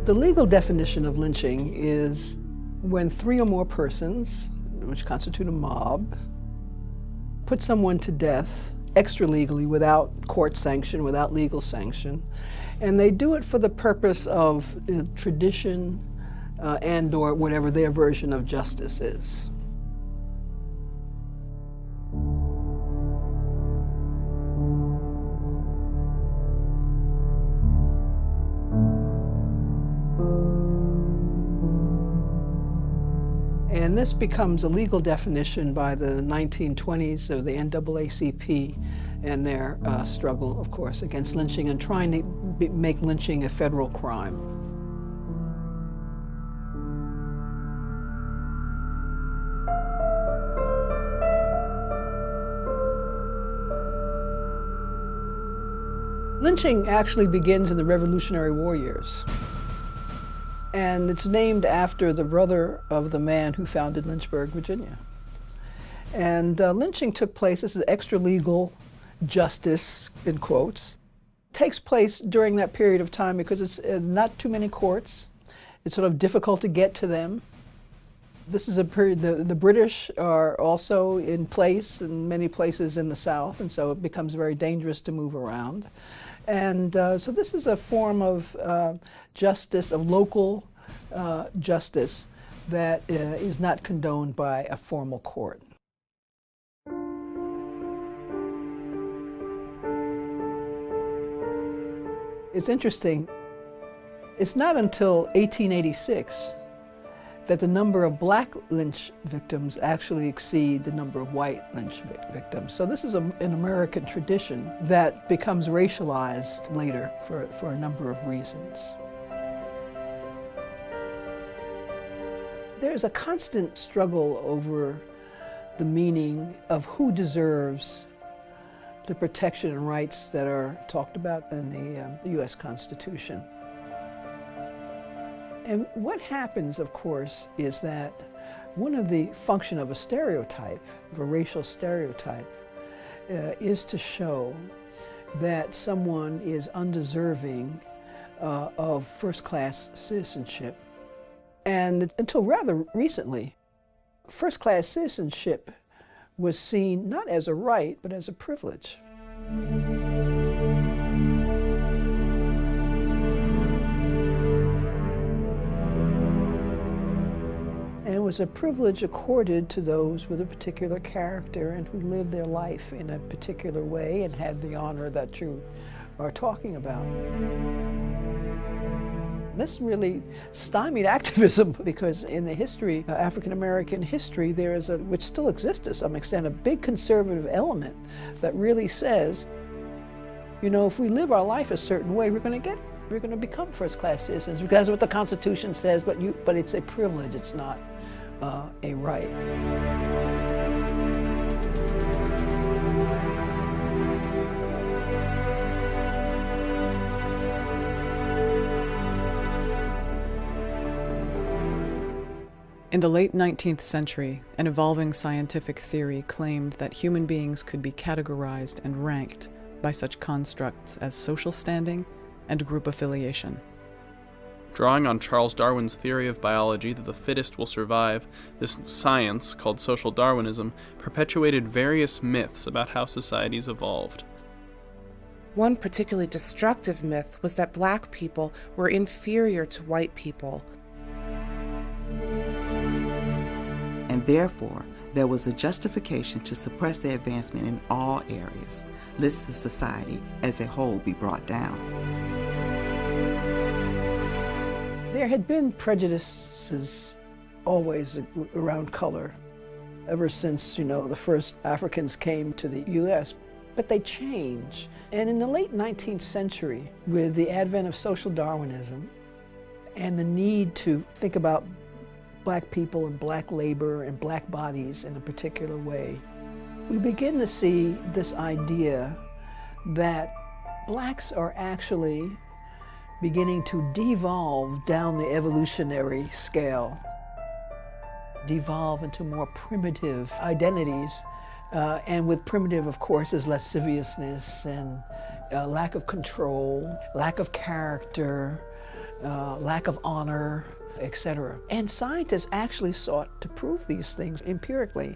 The legal definition of lynching is when 3 or more persons, which constitute a mob, put someone to death extra-legally without court sanction, without legal sanction, and they do it for the purpose of tradition and or whatever their version of justice is. And this becomes a legal definition by the 1920s of the NAACP and their struggle, of course, against lynching and trying to make lynching a federal crime. Lynching actually begins in the Revolutionary War years. And it's named after the brother of the man who founded Lynchburg, Virginia. And lynching took place, this is extra-legal justice, in quotes, takes place during that period of time because it's not too many courts. It's sort of difficult to get to them. This is a period, the British are also in place in many places in the South, and so it becomes very dangerous to move around. And so this is a form of justice, of local justice that is not condoned by a formal court. It's interesting, it's not until 1886 that the number of black lynch victims actually exceed the number of white lynch victims. So this is an American tradition that becomes racialized later for a number of reasons. There's a constant struggle over the meaning of who deserves the protection and rights that are talked about in the U.S. Constitution. And what happens, of course, is that one of the functions of a stereotype, of a racial stereotype, is to show that someone is undeserving of first-class citizenship. And until rather recently, first-class citizenship was seen not as a right, but as a privilege. And it was a privilege accorded to those with a particular character and who lived their life in a particular way and had the honor that you are talking about. This really stymied activism because in the history, African-American history, there is which still exists to some extent, a big conservative element that really says, you know, if we live our life a certain way, we're going to become first-class citizens. Because that's what the Constitution says, but it's a privilege, it's not a right. In the late 19th century, an evolving scientific theory claimed that human beings could be categorized and ranked by such constructs as social standing and group affiliation. Drawing on Charles Darwin's theory of biology that the fittest will survive, this science, called social Darwinism, perpetuated various myths about how societies evolved. One particularly destructive myth was that black people were inferior to white people. And therefore, there was a justification to suppress their advancement in all areas, lest the society as a whole be brought down. There had been prejudices always around color, ever since, the first Africans came to the U.S., but they changed. And in the late 19th century, with the advent of social Darwinism and the need to think about black people and black labor and black bodies in a particular way, we begin to see this idea that blacks are actually beginning to devolve down the evolutionary scale, devolve into more primitive identities, and with primitive, of course, is lasciviousness and lack of control, lack of character, lack of honor, etc. And scientists actually sought to prove these things empirically.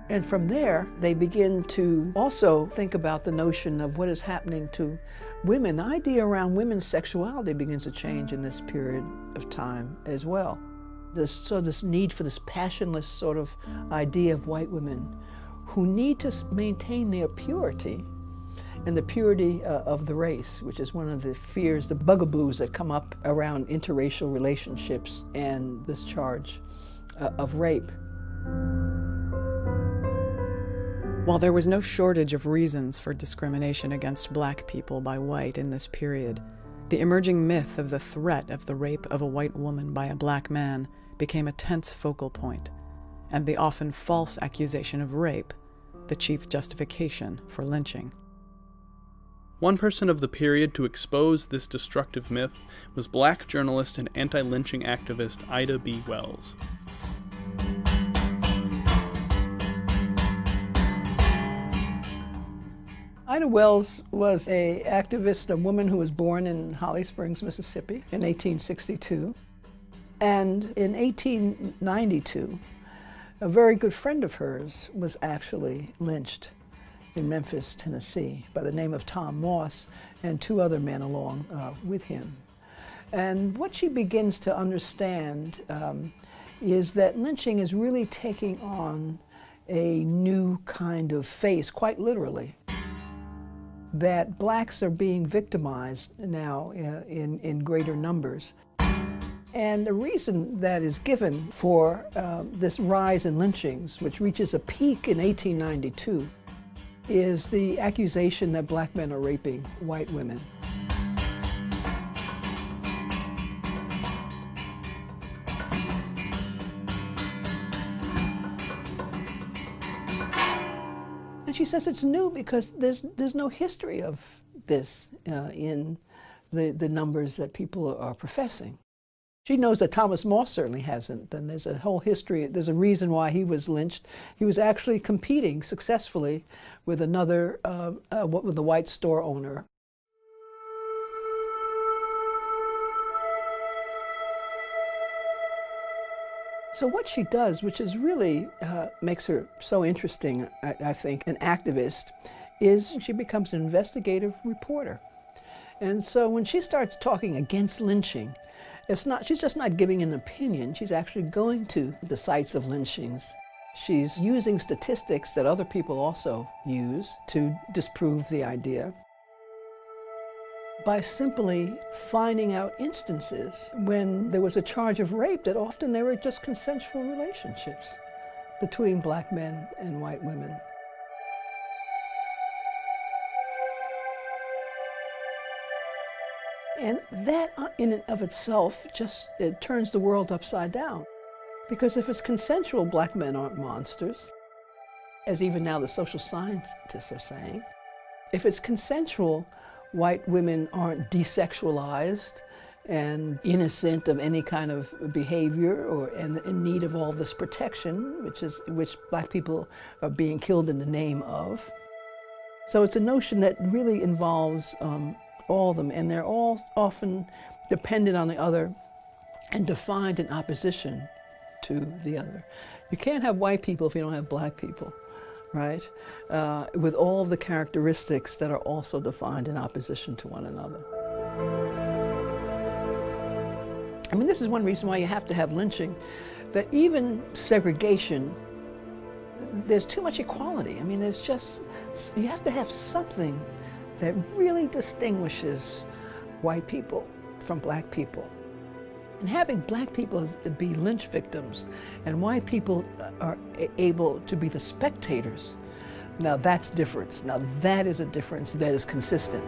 And from there, they begin to also think about the notion of what is happening to women. The idea around women's sexuality begins to change in this period of time as well. This need for this passionless sort of idea of white women who need to maintain their purity and the purity of the race, which is one of the fears, the bugaboos that come up around interracial relationships and this charge of rape. While there was no shortage of reasons for discrimination against black people by white in this period, the emerging myth of the threat of the rape of a white woman by a black man became a tense focal point, and the often false accusation of rape the chief justification for lynching. One person of the period to expose this destructive myth was black journalist and anti-lynching activist Ida B. Wells. Ida Wells was an activist, a woman who was born in Holly Springs, Mississippi in 1862. And in 1892, a very good friend of hers was actually lynched in Memphis, Tennessee, by the name of Tom Moss and two other men along with him. And what she begins to understand is that lynching is really taking on a new kind of face, quite literally. That blacks are being victimized now in greater numbers. And the reason that is given for this rise in lynchings, which reaches a peak in 1892, is the accusation that black men are raping white women. And she says it's new because there's no history of this in the numbers that people are professing. She knows that Thomas Moss certainly hasn't, and there's a whole history, there's a reason why he was lynched. He was actually competing successfully with another, with the white store owner. So what she does, which is really makes her so interesting, I think, an activist, is she becomes an investigative reporter. And so when she starts talking against lynching, she's just not giving an opinion, she's actually going to the sites of lynchings. She's using statistics that other people also use to disprove the idea by simply finding out instances when there was a charge of rape that often they were just consensual relationships between black men and white women. And that in and of itself it turns the world upside down. Because if it's consensual, black men aren't monsters, as even now the social scientists are saying. If it's consensual, white women aren't desexualized and innocent of any kind of behavior and in need of all this protection, which black people are being killed in the name of. So it's a notion that really involves all of them, and they're all often dependent on the other and defined in opposition to the other. You can't have white people if you don't have black people, right? With all of the characteristics that are also defined in opposition to one another. I mean, this is one reason why you have to have lynching, that even segregation, there's too much equality. I mean, you have to have something that really distinguishes white people from black people. And having black people be lynch victims and white people are able to be the spectators, now that's different. Now that is a difference that is consistent.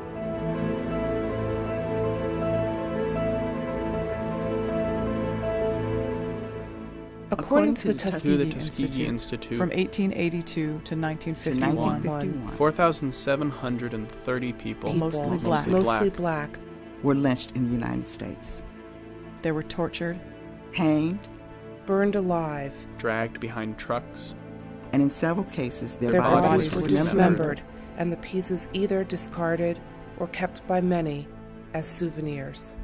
According to the Tuskegee Institute, from 1882 to 1951, 4,730 people, mostly black, were lynched in the United States. They were tortured, hanged, burned alive, dragged behind trucks, and in several cases their bodies were were dismembered, and the pieces either discarded or kept by many as souvenirs.